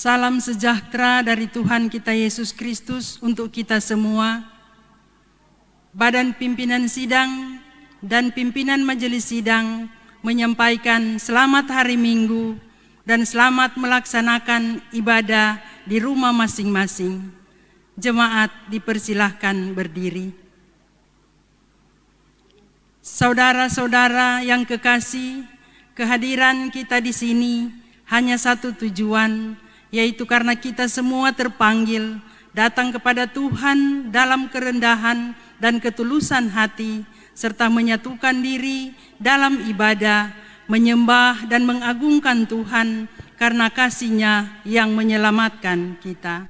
Salam sejahtera dari Tuhan kita Yesus Kristus untuk kita semua. Badan pimpinan sidang dan pimpinan majelis sidang menyampaikan selamat hari Minggu dan selamat melaksanakan ibadah di rumah masing-masing. Jemaat dipersilahkan berdiri. Saudara-saudara yang kekasih, kehadiran kita di sini hanya satu tujuan, yaitu karena kita semua terpanggil datang kepada Tuhan dalam kerendahan dan ketulusan hati, serta menyatukan diri dalam ibadah, menyembah dan mengagungkan Tuhan karena kasih-Nya yang menyelamatkan kita.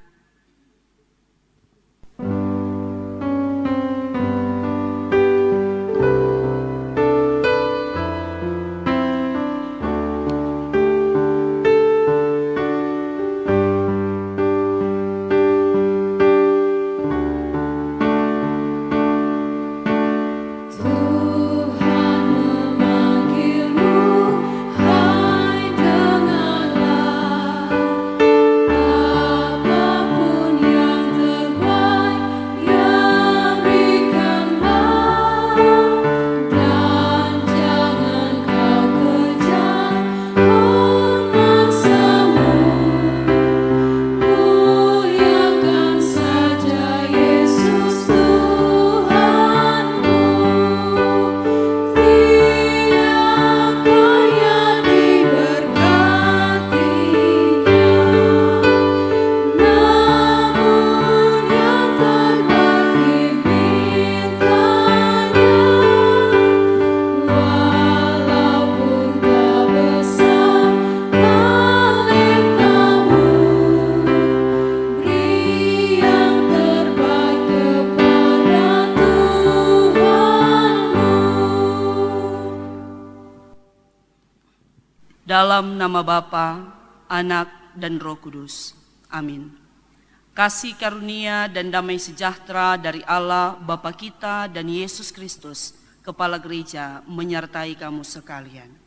Dalam nama Bapa, Anak, dan Roh Kudus. Amin. Kasih karunia dan damai sejahtera dari Allah Bapa kita dan Yesus Kristus, Kepala Gereja, menyertai kamu sekalian.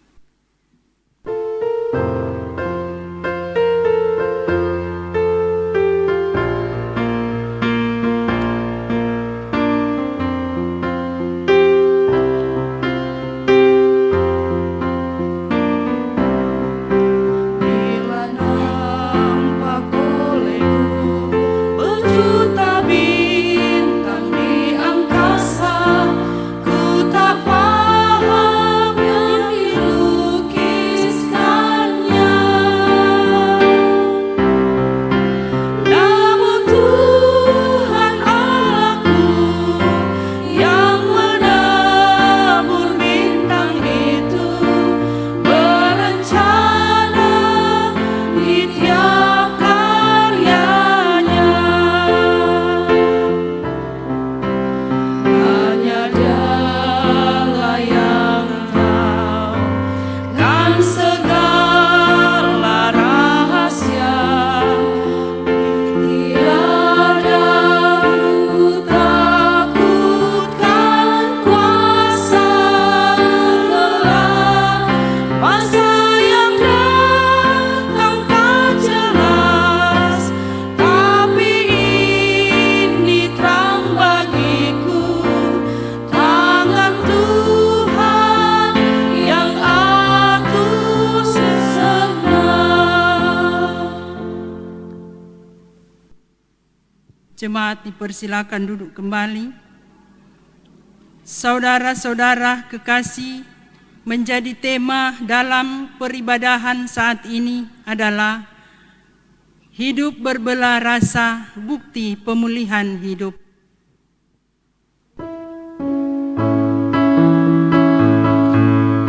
Jemaat dipersilakan duduk kembali. Saudara-saudara kekasih, menjadi tema dalam peribadahan saat ini adalah hidup berbelah rasa, bukti pemulihan hidup. Dan walau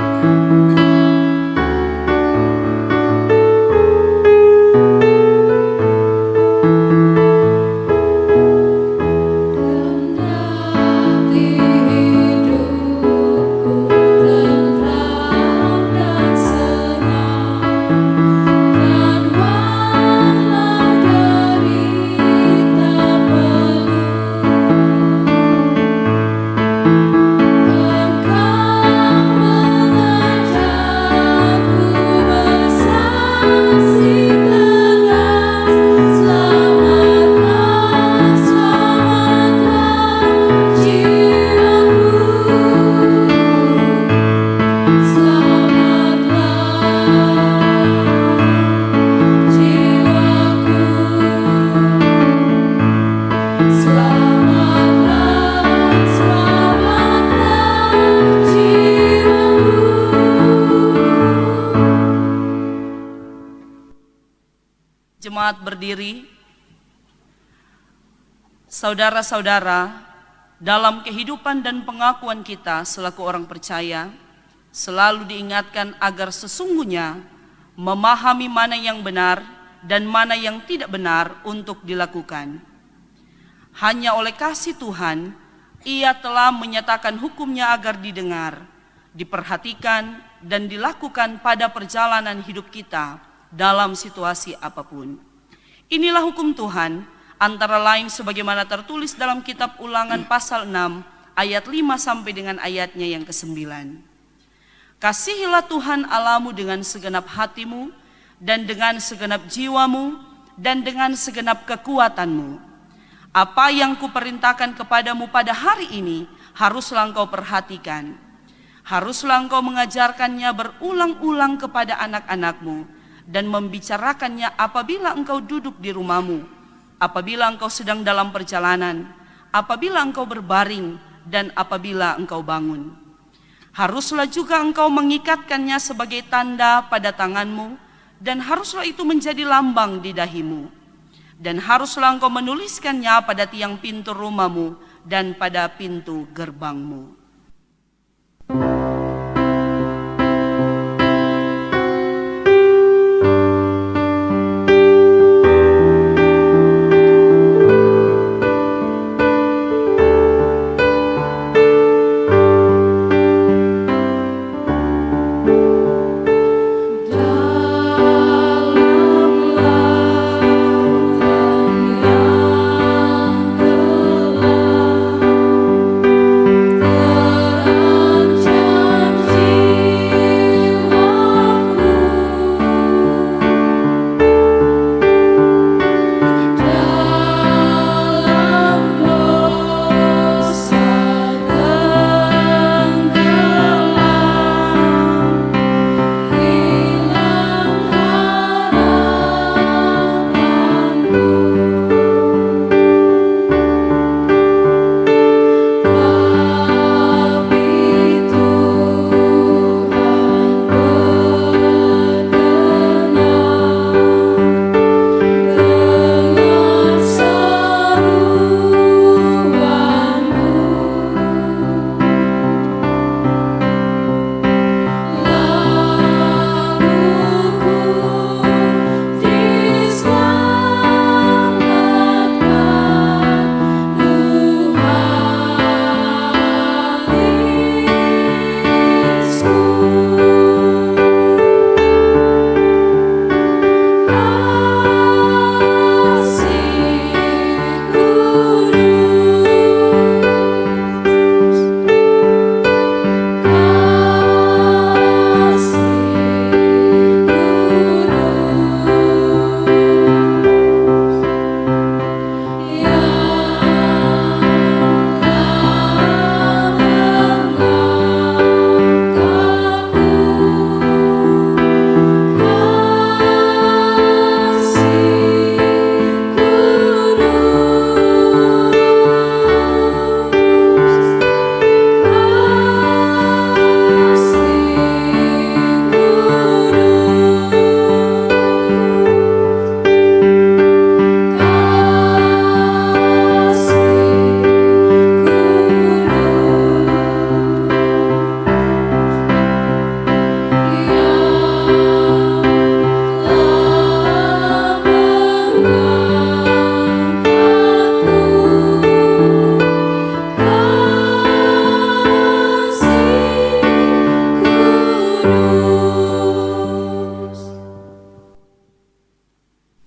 derita Jemaat berdiri. Saudara-saudara, dalam kehidupan dan pengakuan kita selaku orang percaya, selalu diingatkan agar sesungguhnya memahami mana yang benar dan mana yang tidak benar untuk dilakukan. Hanya oleh kasih Tuhan, Ia telah menyatakan hukum-Nya agar didengar, diperhatikan, dan dilakukan pada perjalanan hidup kita dalam situasi apapun. Inilah hukum Tuhan, antara lain sebagaimana tertulis dalam kitab Ulangan pasal 6 ayat 5 sampai dengan ayatnya yang ke-9. Kasihilah Tuhan Allahmu dengan segenap hatimu dan dengan segenap jiwamu dan dengan segenap kekuatanmu. Apa yang kuperintahkan kepadamu pada hari ini haruslah engkau perhatikan. Haruslah engkau mengajarkannya berulang-ulang kepada anak-anakmu dan membicarakannya apabila engkau duduk di rumahmu, apabila engkau sedang dalam perjalanan, apabila engkau berbaring, dan apabila engkau bangun. Haruslah juga engkau mengikatkannya sebagai tanda pada tanganmu, dan haruslah itu menjadi lambang di dahimu. Dan haruslah engkau menuliskannya pada tiang pintu rumahmu dan pada pintu gerbangmu.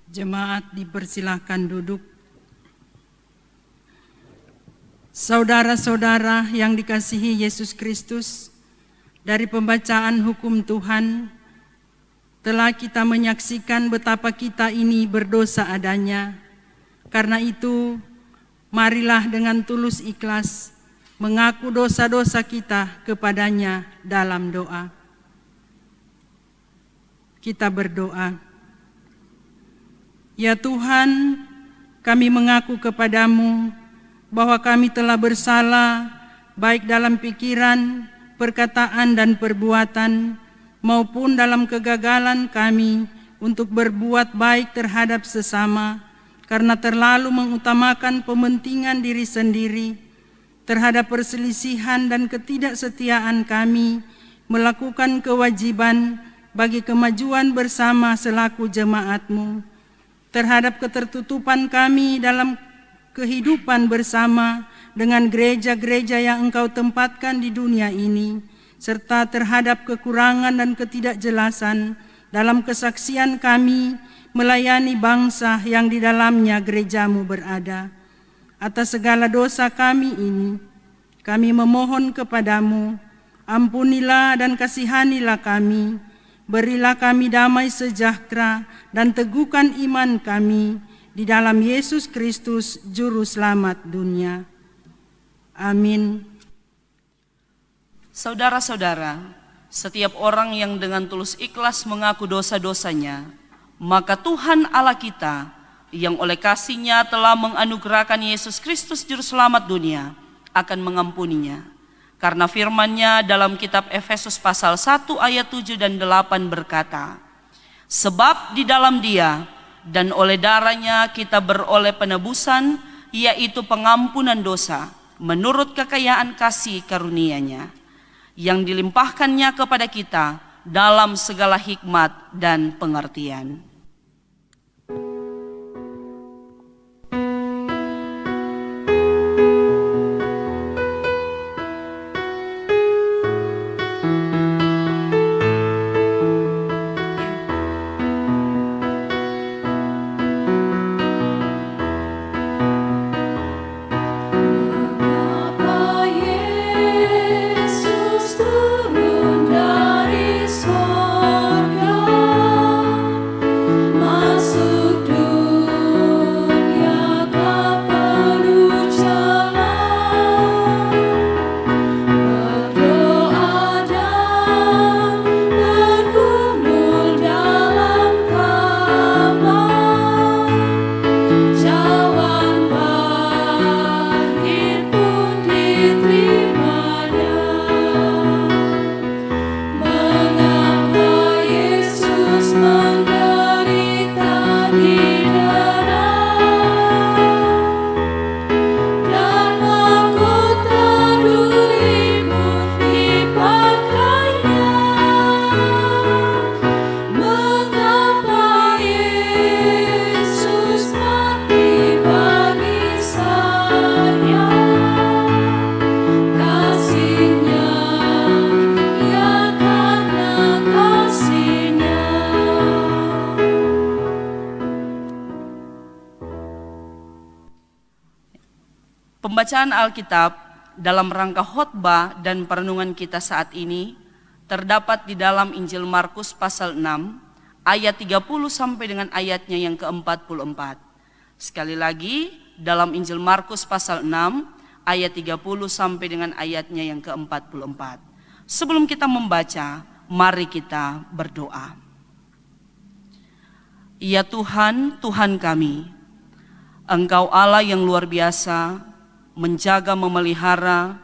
Jemaat dipersilahkan duduk. Saudara-saudara yang dikasihi Yesus Kristus, dari pembacaan hukum Tuhan telah kita menyaksikan betapa kita ini berdosa adanya. Karena itu, marilah dengan tulus ikhlas mengaku dosa-dosa kita kepadanya dalam doa. Kita berdoa. Ya Tuhan, kami mengaku kepadamu bahwa kami telah bersalah baik dalam pikiran, perkataan, dan perbuatan, maupun dalam kegagalan kami untuk berbuat baik terhadap sesama, karena terlalu mengutamakan kepentingan diri sendiri. Terhadap perselisihan dan ketidaksetiaan kami melakukan kewajiban bagi kemajuan bersama selaku jemaat-Mu. Terhadap ketertutupan kami dalam kehidupan bersama dengan gereja-gereja yang Engkau tempatkan di dunia ini, serta terhadap kekurangan dan ketidakjelasan dalam kesaksian kami melayani bangsa yang di dalamnya gereja-Mu berada. Atas segala dosa kami ini, kami memohon kepadamu, ampunilah dan kasihanilah kami, berilah kami damai sejahtera dan teguhkan iman kami di dalam Yesus Kristus, Juru Selamat dunia. Amin. Saudara-saudara, setiap orang yang dengan tulus ikhlas mengaku dosa-dosanya, maka Tuhan Allah kita yang oleh kasih-Nya telah menganugerahkan Yesus Kristus Juru Selamat dunia akan mengampuninya. Karena firman-Nya dalam kitab Efesus pasal 1 ayat 7 dan 8 berkata, sebab di dalam Dia dan oleh darah-Nya kita beroleh penebusan, yaitu pengampunan dosa, menurut kekayaan kasih karunia-Nya, yang dilimpahkan-Nya kepada kita dalam segala hikmat dan pengertian. Pembacaan Alkitab dalam rangka khotbah dan perenungan kita saat ini terdapat di dalam Injil Markus pasal 6 ayat 30 sampai dengan ayatnya yang ke-44. Sekali lagi dalam Injil Markus pasal 6 ayat 30 sampai dengan ayatnya yang ke-44. Sebelum kita membaca, mari kita berdoa. Ya Tuhan, Tuhan kami, Engkau Allah yang luar biasa, menjaga, memelihara,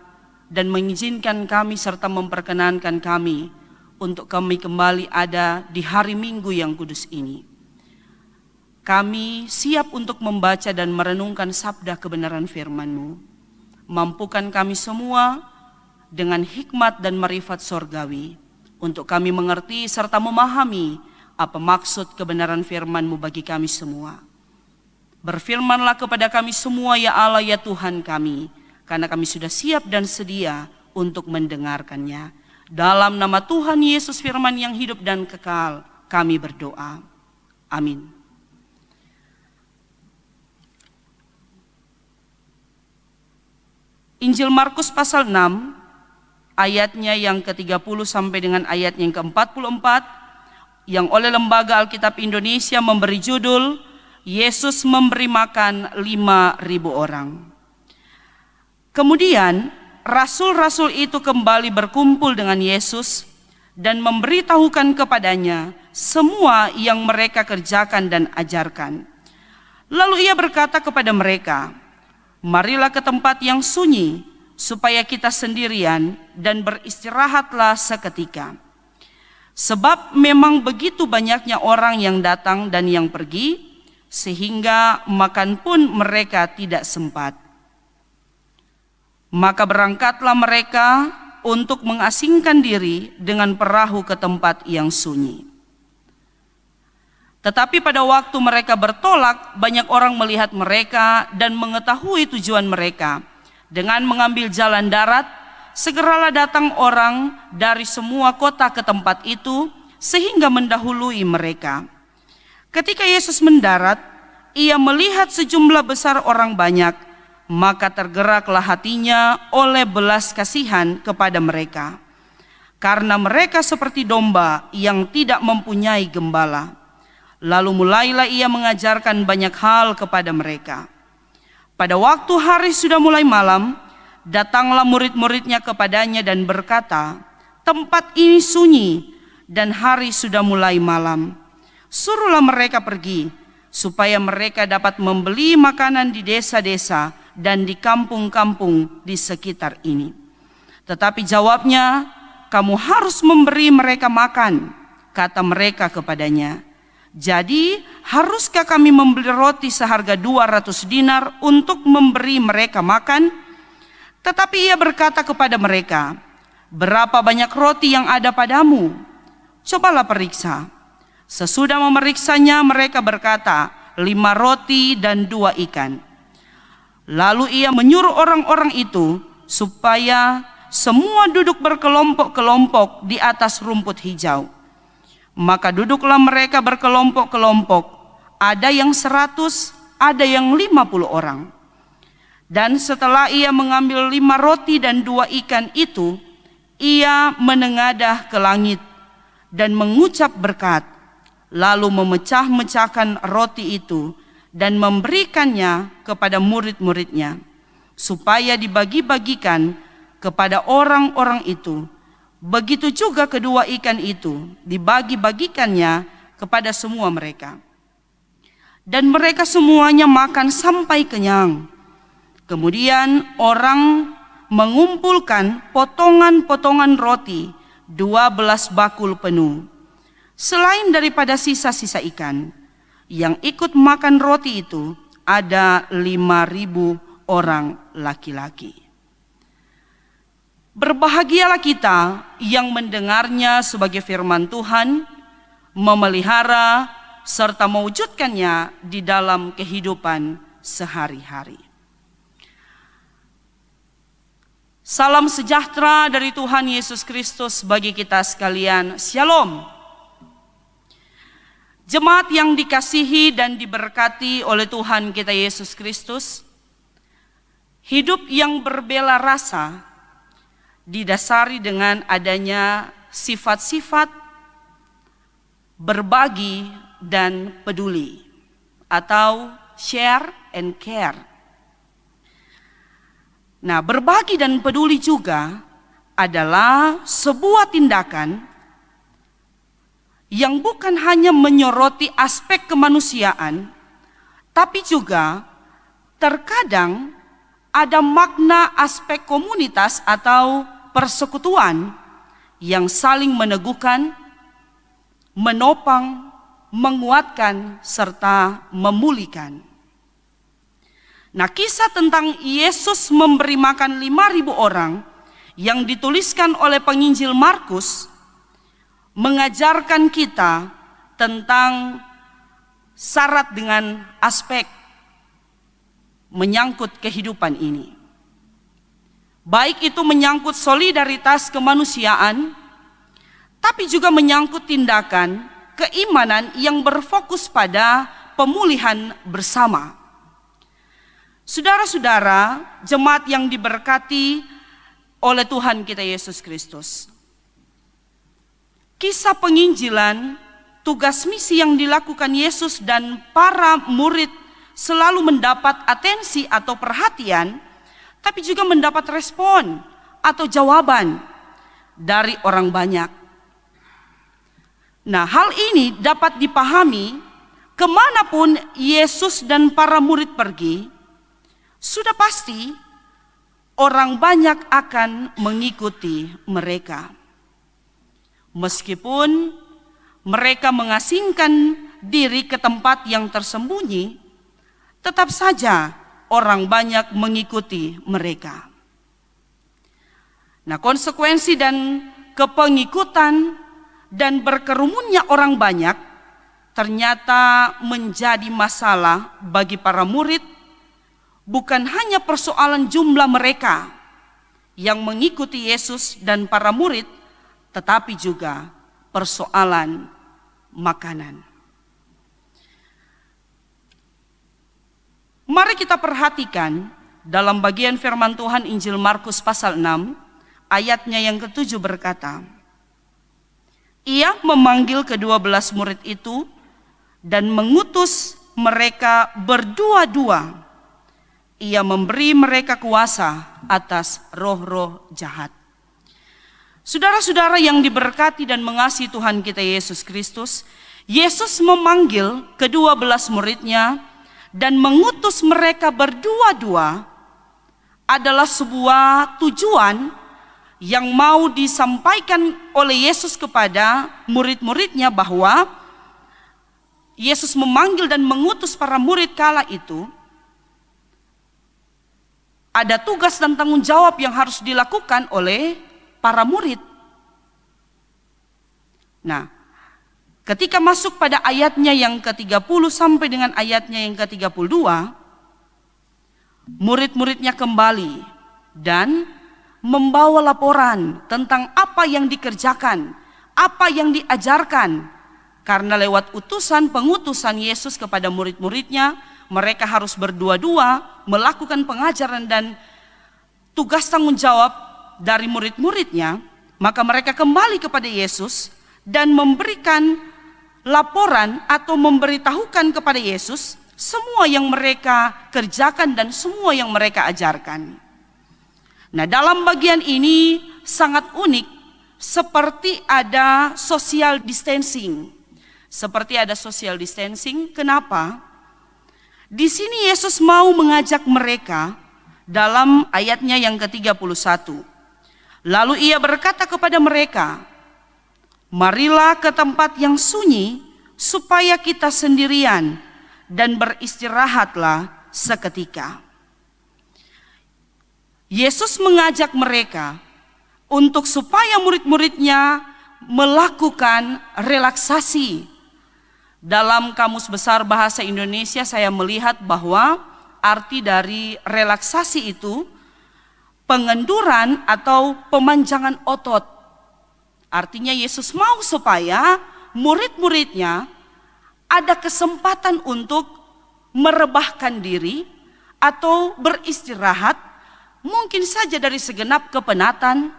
dan mengizinkan kami serta memperkenankan kami untuk kami kembali ada di hari Minggu yang kudus ini. Kami siap untuk membaca dan merenungkan sabda kebenaran firman-Mu. Mampukan kami semua dengan hikmat dan marifat sorgawi untuk kami mengerti serta memahami apa maksud kebenaran firman-Mu bagi kami semua. Berfirmanlah kepada kami semua ya Allah ya Tuhan kami, karena kami sudah siap dan sedia untuk mendengarkannya. Dalam nama Tuhan Yesus firman yang hidup dan kekal, kami berdoa. Amin. Injil Markus pasal 6, ayatnya yang ke-30 sampai dengan ayat yang ke-44, yang oleh Lembaga Alkitab Indonesia memberi judul Yesus memberi makan 5.000 orang. Kemudian rasul-rasul itu kembali berkumpul dengan Yesus dan memberitahukan kepadanya semua yang mereka kerjakan dan ajarkan. Lalu ia berkata kepada mereka, marilah ke tempat yang sunyi supaya kita sendirian dan beristirahatlah seketika. Sebab memang begitu banyaknya orang yang datang dan yang pergi, sehingga makan pun mereka tidak sempat. Maka berangkatlah mereka untuk mengasingkan diri dengan perahu ke tempat yang sunyi. Tetapi pada waktu mereka bertolak, banyak orang melihat mereka dan mengetahui tujuan mereka. Dengan mengambil jalan darat, segeralah datang orang dari semua kota ke tempat itu, sehingga mendahului mereka. Ketika Yesus mendarat, ia melihat sejumlah besar orang banyak, maka tergeraklah hatinya oleh belas kasihan kepada mereka. Karena mereka seperti domba yang tidak mempunyai gembala. Lalu mulailah ia mengajarkan banyak hal kepada mereka. Pada waktu hari sudah mulai malam, datanglah murid-muridnya kepadanya dan berkata, "Tempat ini sunyi dan hari sudah mulai malam. Suruhlah mereka pergi, supaya mereka dapat membeli makanan di desa-desa dan di kampung-kampung di sekitar ini." Tetapi jawabnya, "Kamu harus memberi mereka makan," kata mereka kepadanya. "Jadi haruskah kami membeli roti seharga 200 dinar untuk memberi mereka makan?" Tetapi ia berkata kepada mereka, "Berapa banyak roti yang ada padamu? Cobalah periksa." Sesudah memeriksanya, mereka berkata, 5 roti dan 2 ikan. Lalu ia menyuruh orang-orang itu supaya semua duduk berkelompok-kelompok di atas rumput hijau. Maka duduklah mereka berkelompok-kelompok, ada yang 100, ada yang 50 orang. Dan setelah ia mengambil 5 roti dan 2 ikan itu, ia menengadah ke langit dan mengucap berkat, lalu memecah-mecahkan roti itu dan memberikannya kepada murid-muridnya, supaya dibagi-bagikan kepada orang-orang itu. Begitu juga kedua ikan itu dibagi-bagikannya kepada semua mereka. Dan mereka semuanya makan sampai kenyang. Kemudian orang mengumpulkan potongan-potongan roti 12 bakul penuh. Selain daripada sisa-sisa ikan, yang ikut makan roti itu ada 5.000 orang laki-laki. Berbahagialah kita yang mendengarnya sebagai firman Tuhan, memelihara serta mewujudkannya di dalam kehidupan sehari-hari. Salam sejahtera dari Tuhan Yesus Kristus bagi kita sekalian. Shalom. Jemaat yang dikasihi dan diberkati oleh Tuhan kita Yesus Kristus, hidup yang berbela rasa didasari dengan adanya sifat-sifat berbagi dan peduli atau share and care. Nah, berbagi dan peduli juga adalah sebuah tindakan yang bukan hanya menyoroti aspek kemanusiaan, tapi juga terkadang ada makna aspek komunitas atau persekutuan yang saling meneguhkan, menopang, menguatkan, serta memulihkan. Nah, kisah tentang Yesus memberi makan 5.000 orang yang dituliskan oleh penginjil Markus mengajarkan kita tentang syarat dengan aspek menyangkut kehidupan ini. Baik itu menyangkut solidaritas kemanusiaan, tapi juga menyangkut tindakan keimanan yang berfokus pada pemulihan bersama. Saudara-saudara, jemaat yang diberkati oleh Tuhan kita Yesus Kristus. Kisah penginjilan, tugas misi yang dilakukan Yesus dan para murid selalu mendapat atensi atau perhatian, tapi juga mendapat respon atau jawaban dari orang banyak. Nah, hal ini dapat dipahami kemanapun Yesus dan para murid pergi, sudah pasti orang banyak akan mengikuti mereka. Meskipun mereka mengasingkan diri ke tempat yang tersembunyi, tetap saja orang banyak mengikuti mereka. Nah, konsekuensi dan kepengikutan dan berkerumunnya orang banyak ternyata menjadi masalah bagi para murid, bukan hanya persoalan jumlah mereka yang mengikuti Yesus dan para murid, tetapi juga persoalan makanan. Mari kita perhatikan dalam bagian firman Tuhan Injil Markus pasal 6, ayatnya yang ke-7 berkata, Ia memanggil ke-12 murid itu dan mengutus mereka berdua-dua. Ia memberi mereka kuasa atas roh-roh jahat. Saudara-saudara yang diberkati dan mengasihi Tuhan kita Yesus Kristus, Yesus memanggil ke-12 muridnya dan mengutus mereka berdua-dua adalah sebuah tujuan yang mau disampaikan oleh Yesus kepada murid-muridnya, bahwa Yesus memanggil dan mengutus para murid kala itu. Ada tugas dan tanggung jawab yang harus dilakukan oleh para murid. Nah, ketika masuk pada ayatnya yang ke-30 sampai dengan ayatnya yang ke-32, murid-muridnya kembali dan membawa laporan tentang apa yang dikerjakan, apa yang diajarkan. Karena lewat pengutusan Yesus kepada murid-muridnya, mereka harus berdua-dua melakukan pengajaran dan tugas tanggung jawab dari murid-muridnya. Maka mereka kembali kepada Yesus dan memberikan laporan atau memberitahukan kepada Yesus semua yang mereka kerjakan dan semua yang mereka ajarkan. Nah, dalam bagian ini sangat unik, seperti ada social distancing. Kenapa? Di sini Yesus mau mengajak mereka dalam ayatnya yang ke-31. Lalu ia berkata kepada mereka, marilah ke tempat yang sunyi supaya kita sendirian dan beristirahatlah seketika. Yesus mengajak mereka untuk supaya murid-muridnya melakukan relaksasi. Dalam Kamus Besar Bahasa Indonesia saya melihat bahwa arti dari relaksasi itu pengenduran atau pemanjangan otot. Artinya Yesus mau supaya murid-muridnya ada kesempatan untuk merebahkan diri atau beristirahat, mungkin saja dari segenap kepenatan,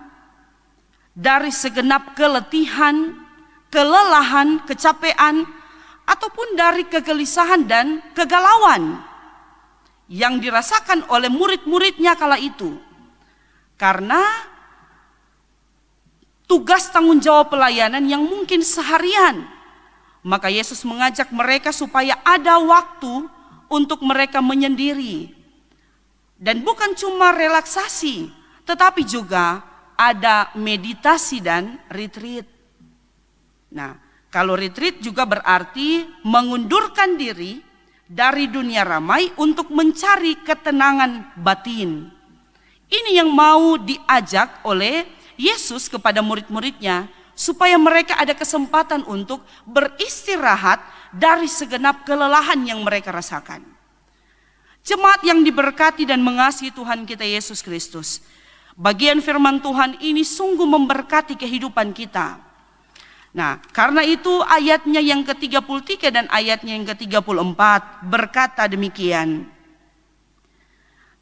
dari segenap keletihan, kelelahan, kecapean, ataupun dari kegelisahan dan kegalauan yang dirasakan oleh murid-muridnya kala itu. Karena tugas tanggung jawab pelayanan yang mungkin seharian, maka Yesus mengajak mereka supaya ada waktu untuk mereka menyendiri. Dan bukan cuma relaksasi, tetapi juga ada meditasi dan retreat. Nah, kalau retreat juga berarti mengundurkan diri dari dunia ramai untuk mencari ketenangan batin. Ini yang mau diajak oleh Yesus kepada murid-muridnya, supaya mereka ada kesempatan untuk beristirahat dari segenap kelelahan yang mereka rasakan. Jemaat yang diberkati dan mengasihi Tuhan kita Yesus Kristus, bagian firman Tuhan ini sungguh memberkati kehidupan kita. Nah, karena itu ayatnya yang ke-33 dan ayatnya yang ke-34 berkata demikian.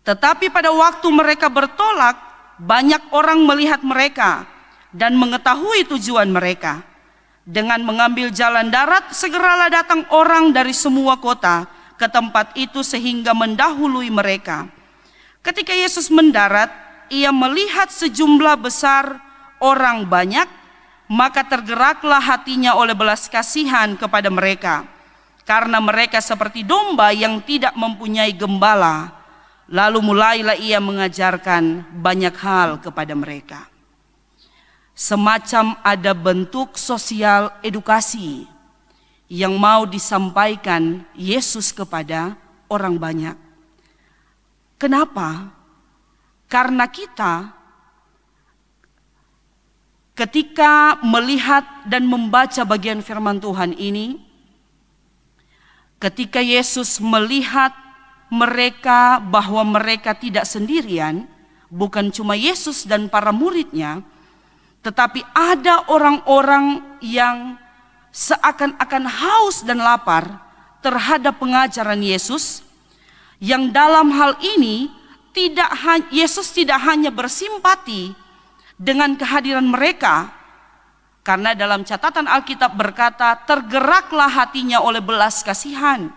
Tetapi pada waktu mereka bertolak, banyak orang melihat mereka dan mengetahui tujuan mereka. Dengan mengambil jalan darat, segeralah datang orang dari semua kota ke tempat itu sehingga mendahului mereka. Ketika Yesus mendarat, ia melihat sejumlah besar orang banyak, maka tergeraklah hatinya oleh belas kasihan kepada mereka, karena mereka seperti domba yang tidak mempunyai gembala. Lalu mulailah ia mengajarkan banyak hal kepada mereka. semacam ada bentuk sosial edukasi yang mau disampaikan Yesus kepada orang banyak. Kenapa? Karena kita ketika melihat dan membaca bagian firman Tuhan ini, ketika Yesus melihat mereka bahwa mereka tidak sendirian, bukan cuma Yesus dan para muridnya, tetapi ada orang-orang yang seakan-akan haus dan lapar terhadap pengajaran Yesus, yang dalam hal ini Yesus tidak hanya bersimpati dengan kehadiran mereka, karena dalam catatan Alkitab berkata, tergeraklah hatinya oleh belas kasihan.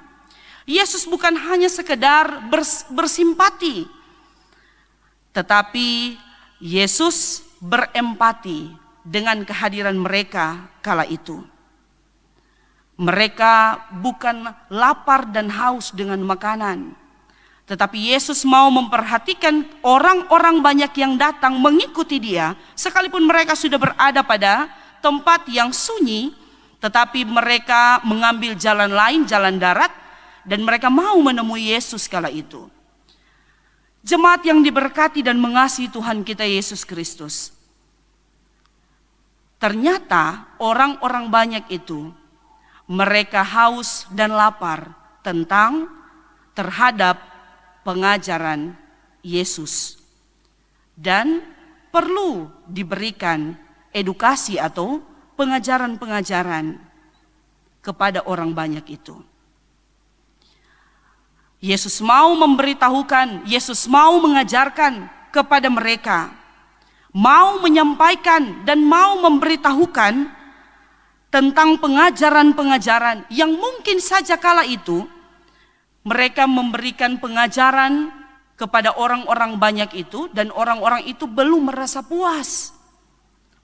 Yesus bukan hanya sekedar bersimpati, tetapi Yesus berempati dengan kehadiran mereka kala itu. Mereka bukan lapar dan haus dengan makanan, tetapi Yesus mau memperhatikan orang-orang banyak yang datang mengikuti dia, sekalipun mereka sudah berada pada tempat yang sunyi, tetapi mereka mengambil jalan lain, jalan darat, dan mereka mau menemui Yesus kala itu. Jemaat yang diberkati dan mengasihi Tuhan kita Yesus Kristus, ternyata orang-orang banyak itu mereka haus dan lapar terhadap pengajaran Yesus, dan perlu diberikan edukasi atau pengajaran-pengajaran kepada orang banyak itu. Yesus mau memberitahukan, Yesus mau mengajarkan kepada mereka, mau menyampaikan dan mau memberitahukan tentang pengajaran-pengajaran yang mungkin saja kala itu mereka memberikan pengajaran kepada orang-orang banyak itu, dan orang-orang itu belum merasa puas.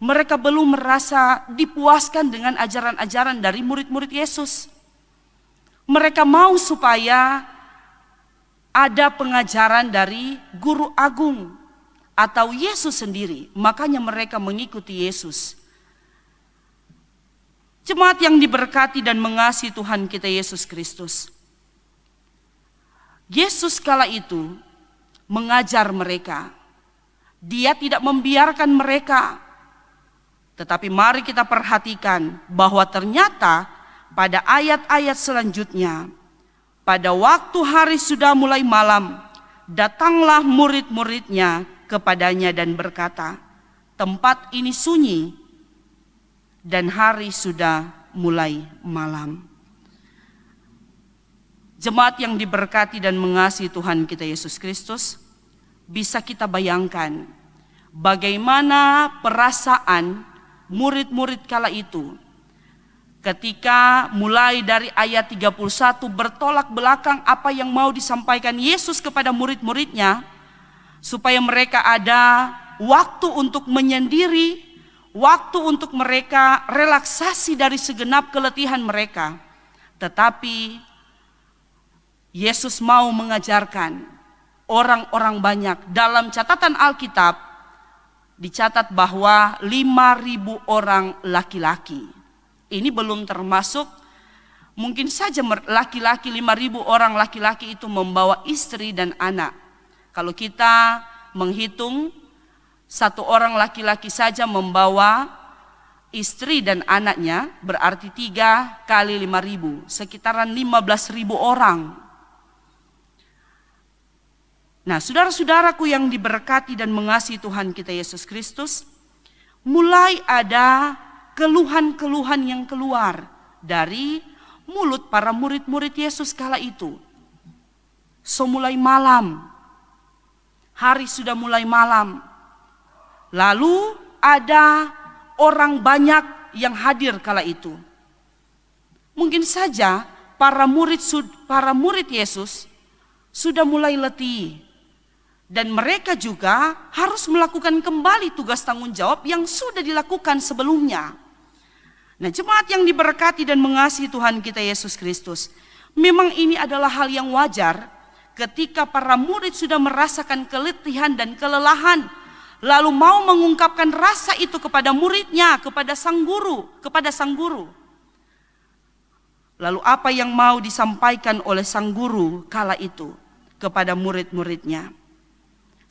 Mereka belum merasa dipuaskan dengan ajaran-ajaran dari murid-murid Yesus. Mereka mau supaya ada pengajaran dari guru agung atau Yesus sendiri, makanya mereka mengikuti Yesus. Jemaat yang diberkati dan mengasihi Tuhan kita Yesus Kristus, Yesus kala itu mengajar mereka. Dia tidak membiarkan mereka. Tetapi mari kita perhatikan bahwa ternyata pada ayat-ayat selanjutnya, pada waktu hari sudah mulai malam, datanglah murid-muridnya kepadanya dan berkata, tempat ini sunyi dan hari sudah mulai malam. Jemaat yang diberkati dan mengasihi Tuhan kita Yesus Kristus, bisa kita bayangkan bagaimana perasaan murid-murid kala itu ketika mulai dari ayat 31 bertolak belakang apa yang mau disampaikan Yesus kepada murid-muridnya, supaya mereka ada waktu untuk menyendiri, waktu untuk mereka relaksasi dari segenap keletihan mereka. Tetapi Yesus mau mengajarkan orang-orang banyak. Dalam catatan Alkitab dicatat bahwa 5.000 orang laki-laki. Ini belum termasuk mungkin saja laki-laki, 5.000 orang laki-laki itu membawa istri dan anak. Kalau kita menghitung, satu orang laki-laki saja membawa istri dan anaknya, berarti 3 kali 5.000, sekitaran 15.000 orang. Nah, saudara-saudaraku yang diberkati dan mengasihi Tuhan kita Yesus Kristus, mulai ada keluhan-keluhan yang keluar dari mulut para murid-murid Yesus kala itu. So mulai malam, hari sudah mulai malam, lalu ada orang banyak yang hadir kala itu. Mungkin saja para murid Yesus sudah mulai letih, dan mereka juga harus melakukan kembali tugas tanggung jawab yang sudah dilakukan sebelumnya. Nah, jemaat yang diberkati dan mengasihi Tuhan kita Yesus Kristus, memang ini adalah hal yang wajar ketika para murid sudah merasakan keletihan dan kelelahan, lalu mau mengungkapkan rasa itu kepada muridnya, kepada sang guru. Lalu apa yang mau disampaikan oleh sang guru kala itu kepada murid-muridnya?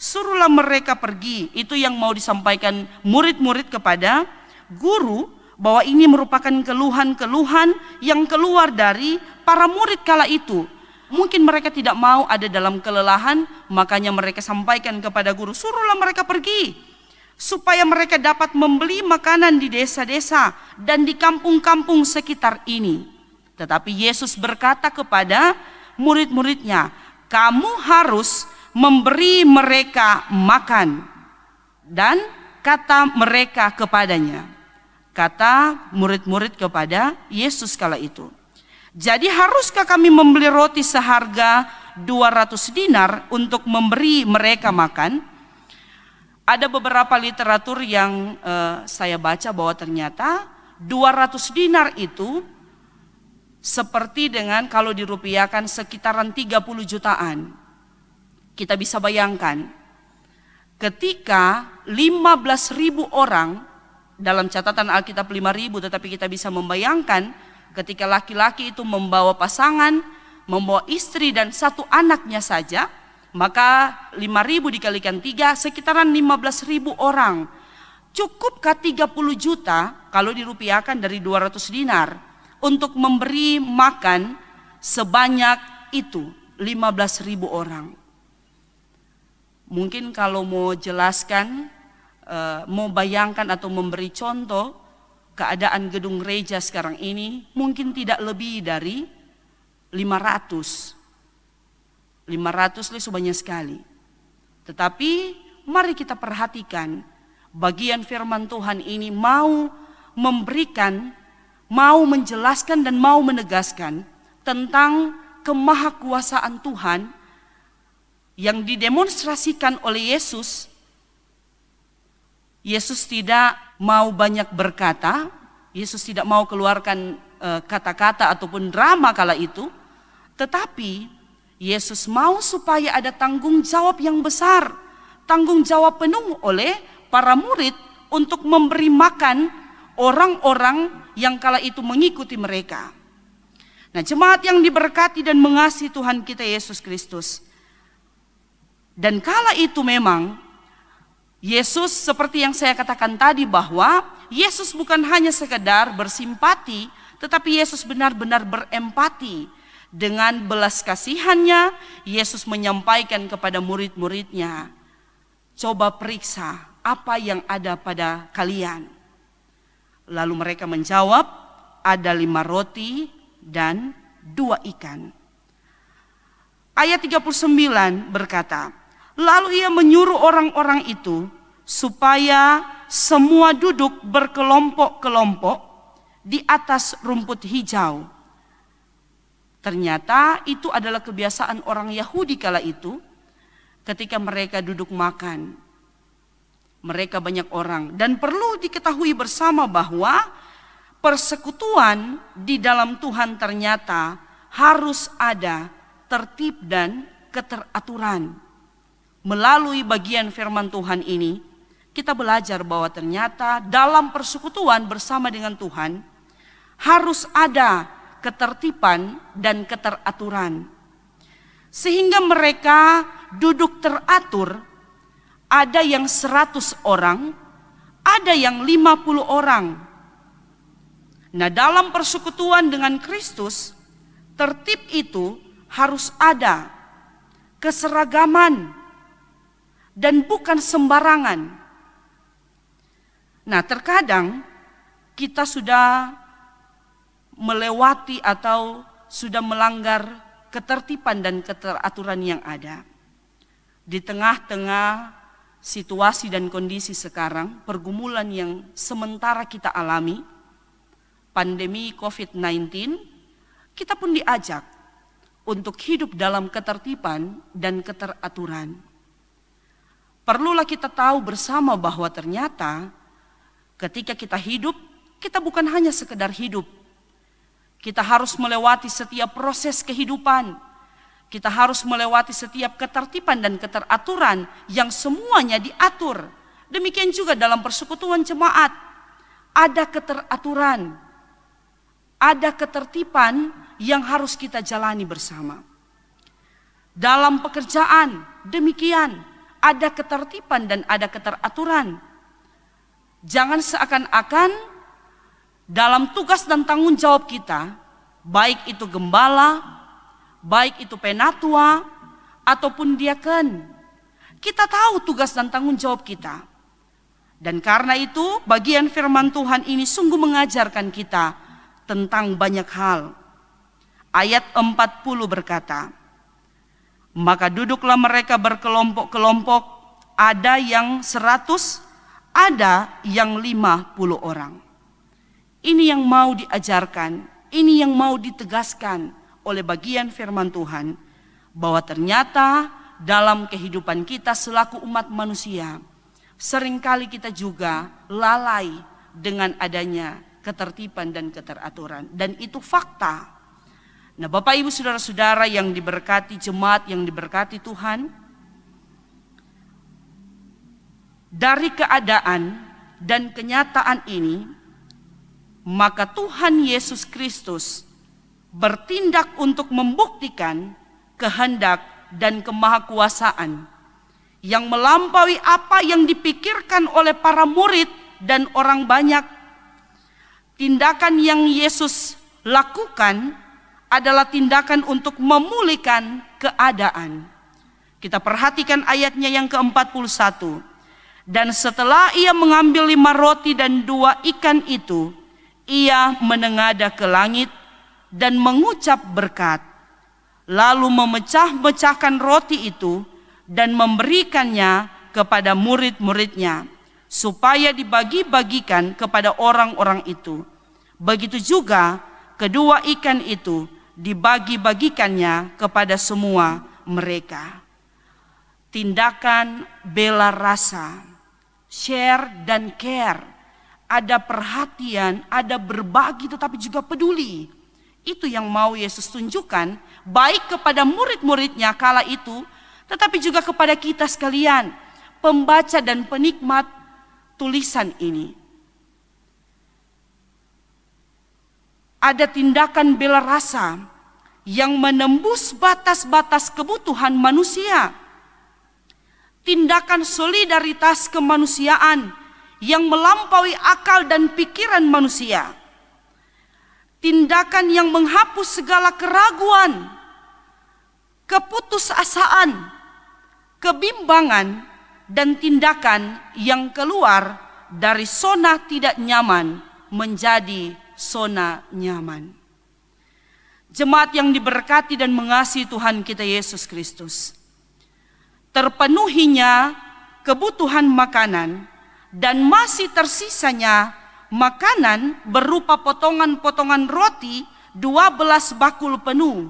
Suruhlah mereka pergi. Itu yang mau disampaikan murid-murid kepada guru, bahwa ini merupakan keluhan-keluhan yang keluar dari para murid kala itu. Mungkin mereka tidak mau ada dalam kelelahan, makanya mereka sampaikan kepada guru, suruhlah mereka pergi, supaya mereka dapat membeli makanan di desa-desa dan di kampung-kampung sekitar ini. Tetapi Yesus berkata kepada murid-muridnya, kamu harus memberi mereka makan. Dan kata mereka kepadanya, kata murid-murid kepada Yesus kala itu, jadi haruskah kami membeli roti seharga 200 dinar untuk memberi mereka makan? Ada beberapa literatur yang saya baca bahwa ternyata 200 dinar itu seperti dengan kalau dirupiahkan sekitaran 30 jutaan. Kita bisa bayangkan ketika 15.000 orang, dalam catatan Alkitab 5.000, tetapi kita bisa membayangkan ketika laki-laki itu membawa pasangan, membawa istri dan satu anaknya saja, maka 5.000 dikalikan 3 sekitaran 15.000 orang. Cukupkah 30 juta kalau dirupiahkan dari 200 dinar untuk memberi makan sebanyak itu 15.000 orang? Mungkin kalau mau jelaskan, mau bayangkan atau memberi contoh keadaan gedung gereja sekarang ini, mungkin tidak lebih dari 500 itu banyak sekali. Tetapi mari kita perhatikan bagian firman Tuhan ini mau memberikan, mau menjelaskan dan mau menegaskan tentang kemahakuasaan Tuhan yang didemonstrasikan oleh Yesus. Yesus tidak mau banyak berkata, Yesus tidak mau keluarkan kata-kata ataupun drama kala itu, tetapi Yesus mau supaya ada tanggung jawab yang besar, tanggung jawab penuh oleh para murid untuk memberi makan orang-orang yang kala itu mengikuti mereka. Nah, jemaat yang diberkati dan mengasihi Tuhan kita Yesus Kristus, dan kala itu memang Yesus seperti yang saya katakan tadi, bahwa Yesus bukan hanya sekedar bersimpati, tetapi Yesus benar-benar berempati. Dengan belas kasihannya, Yesus menyampaikan kepada murid-muridnya, coba periksa apa yang ada pada kalian. Lalu mereka menjawab, ada 5 roti dan 2 ikan. Ayat 39 berkata, lalu ia menyuruh orang-orang itu supaya semua duduk berkelompok-kelompok di atas rumput hijau. Ternyata itu adalah kebiasaan orang Yahudi kala itu ketika mereka duduk makan. Mereka banyak orang, dan perlu diketahui bersama bahwa persekutuan di dalam Tuhan ternyata harus ada tertib dan keteraturan. Melalui bagian firman Tuhan ini, kita belajar bahwa ternyata dalam persekutuan bersama dengan Tuhan harus ada ketertiban dan keteraturan. Sehingga mereka duduk teratur, ada yang 100 orang, ada yang 50 orang. Nah, dalam persekutuan dengan Kristus, tertib itu harus ada, keseragaman, dan bukan sembarangan. Nah, terkadang kita sudah melewati atau sudah melanggar ketertiban dan keteraturan yang ada. Di tengah-tengah situasi dan kondisi sekarang, pergumulan yang sementara kita alami, pandemi COVID-19, kita pun diajak untuk hidup dalam ketertiban dan keteraturan. Perlulah kita tahu bersama bahwa ternyata ketika kita hidup, kita bukan hanya sekedar hidup. Kita harus melewati setiap proses kehidupan. Kita harus melewati setiap ketertiban dan keteraturan yang semuanya diatur Demikian juga dalam persekutuan jemaat, ada keteraturan, ada ketertiban yang harus kita jalani bersama. Dalam pekerjaan, demikian, ada ketertiban dan ada keteraturan. Jangan seakan-akan dalam tugas dan tanggung jawab kita, baik itu gembala, baik itu penatua, ataupun diaken, kita tahu tugas dan tanggung jawab kita. Dan karena itu bagian firman Tuhan ini sungguh mengajarkan kita tentang banyak hal. Ayat 40 berkata, maka duduklah mereka berkelompok-kelompok, ada yang 100, ada yang 50 orang. Ini yang mau diajarkan, ini yang mau ditegaskan oleh bagian firman Tuhan, bahwa ternyata dalam kehidupan kita selaku umat manusia, seringkali kita juga lalai dengan adanya ketertiban dan keteraturan. Dan itu fakta. Nah, Bapak Ibu Saudara-saudara yang diberkati jemaat, yang diberkati Tuhan, dari keadaan dan kenyataan ini, maka Tuhan Yesus Kristus bertindak untuk membuktikan kehendak dan kemahakuasaan yang melampaui apa yang dipikirkan oleh para murid dan orang banyak. Tindakan yang Yesus lakukan adalah tindakan untuk memulihkan keadaan. Kita perhatikan ayatnya yang ke-41. Dan setelah ia mengambil 5 roti dan 2 ikan itu, ia menengadah ke langit dan mengucap berkat. Lalu memecah-mecahkan roti itu dan memberikannya kepada murid-muridnya, supaya dibagi-bagikan kepada orang-orang itu. Begitu juga kedua ikan itu dibagi-bagikannya kepada semua mereka. Tindakan bela rasa, share dan care, ada perhatian, ada berbagi tetapi juga peduli. Itu yang mau Yesus tunjukkan, baik kepada murid-muridnya kala itu, tetapi juga kepada kita sekalian, pembaca dan penikmat tulisan ini. Ada tindakan bela rasa yang menembus batas-batas kebutuhan manusia. Tindakan solidaritas kemanusiaan yang melampaui akal dan pikiran manusia. Tindakan yang menghapus segala keraguan, keputusasaan, kebimbangan, dan tindakan yang keluar dari zona tidak nyaman menjadi zona nyaman. Jemaat yang diberkati dan mengasihi Tuhan kita Yesus Kristus, terpenuhinya kebutuhan makanan dan masih tersisanya makanan berupa potongan-potongan roti 12 bakul penuh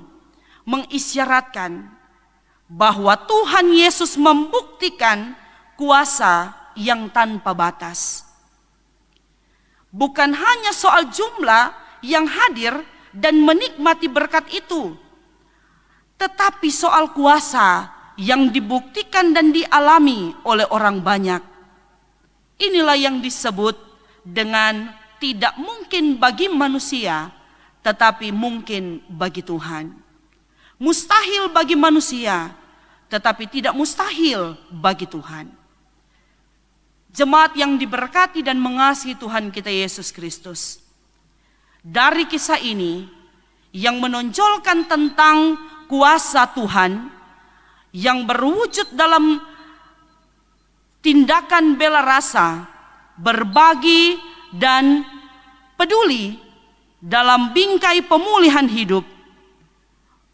mengisyaratkan bahwa Tuhan Yesus membuktikan kuasa yang tanpa batas. Bukan hanya soal jumlah yang hadir dan menikmati berkat itu, tetapi soal kuasa yang dibuktikan dan dialami oleh orang banyak. Inilah yang disebut dengan tidak mungkin bagi manusia, tetapi mungkin bagi Tuhan. Mustahil bagi manusia, tetapi tidak mustahil bagi Tuhan. Jemaat yang diberkati dan mengasihi Tuhan kita Yesus Kristus, dari kisah ini yang menonjolkan tentang kuasa Tuhan yang berwujud dalam tindakan bela rasa, berbagi dan peduli dalam bingkai pemulihan hidup,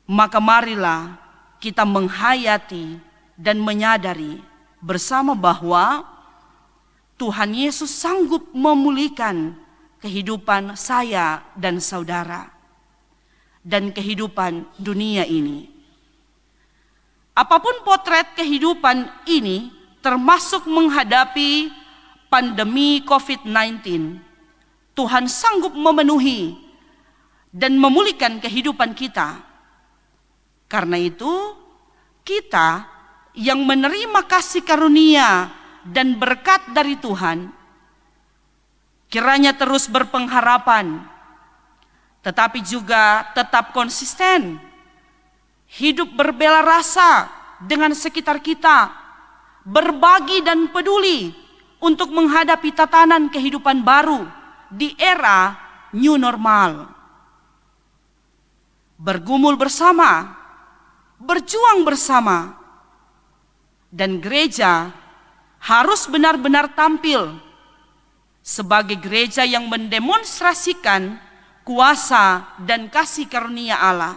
maka marilah kita menghayati dan menyadari bersama bahwa Tuhan Yesus sanggup memulihkan kehidupan saya dan saudara dan kehidupan dunia ini. Apapun potret kehidupan ini, termasuk menghadapi pandemi COVID-19, Tuhan sanggup memenuhi dan memulihkan kehidupan kita. Karena itu, kita yang menerima kasih karunia dan berkat dari Tuhan, kiranya terus berpengharapan, tetapi juga tetap konsisten, hidup berbela rasa dengan sekitar kita, berbagi dan peduli untuk menghadapi tatanan kehidupan baru di era new normal. Bergumul bersama, berjuang bersama, dan gereja harus benar-benar tampil sebagai gereja yang mendemonstrasikan kuasa dan kasih karunia Allah.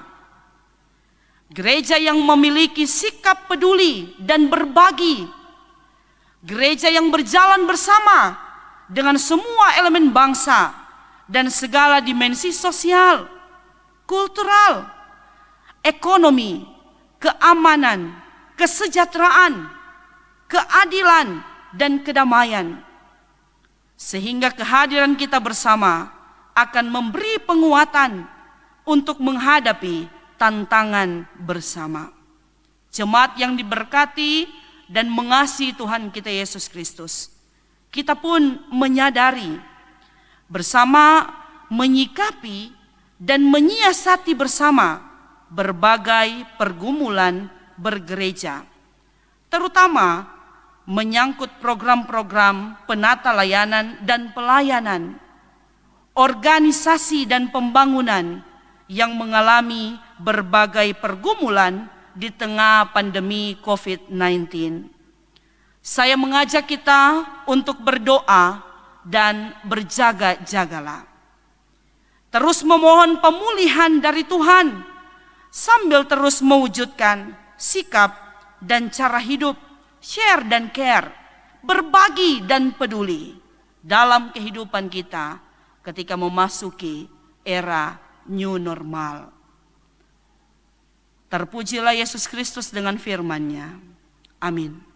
Gereja yang memiliki sikap peduli dan berbagi. Gereja yang berjalan bersama dengan semua elemen bangsa dan segala dimensi sosial, kultural, ekonomi, keamanan, kesejahteraan, keadilan, dan kedamaian. Sehingga kehadiran kita bersama akan memberi penguatan untuk menghadapi tantangan bersama. Jemaat yang diberkati dan mengasihi Tuhan kita Yesus Kristus, kita pun menyadari bersama, menyikapi dan menyiasati bersama berbagai pergumulan bergereja, terutama menyangkut program-program penata layanan dan pelayanan, organisasi dan pembangunan yang mengalami berbagai pergumulan di tengah pandemi COVID-19. Saya mengajak kita untuk berdoa dan berjaga-jagalah. Terus memohon pemulihan dari Tuhan sambil terus mewujudkan sikap dan cara hidup share dan care, berbagi dan peduli dalam kehidupan kita ketika memasuki era new normal. Terpujilah Yesus Kristus dengan firman-Nya. Amin.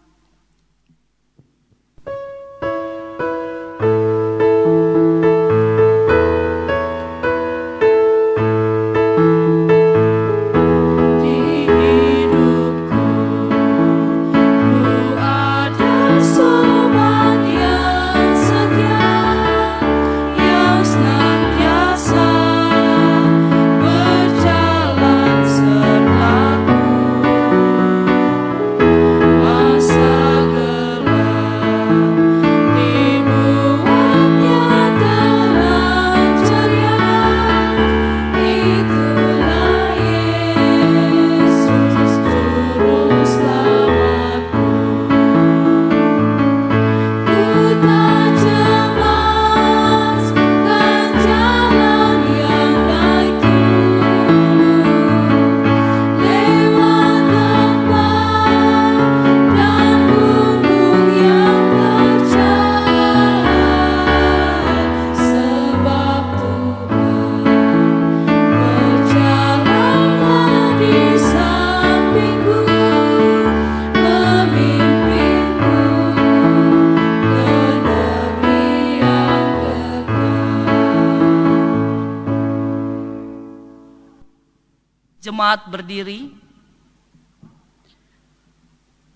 Jemaat berdiri.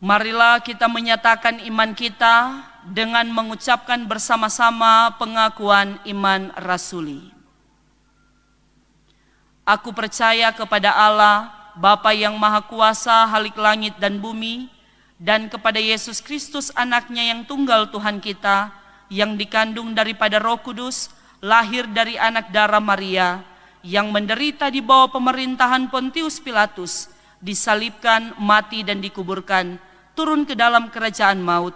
Marilah kita menyatakan iman kita dengan mengucapkan bersama-sama pengakuan iman rasuli. Aku percaya kepada Allah, Bapa yang Maha Kuasa, Halik langit dan bumi, dan kepada Yesus Kristus anaknya yang tunggal Tuhan kita, yang dikandung daripada Roh Kudus, lahir dari anak darah Maria, yang menderita di bawah pemerintahan Pontius Pilatus, disalibkan, mati dan dikuburkan, turun ke dalam kerajaan maut.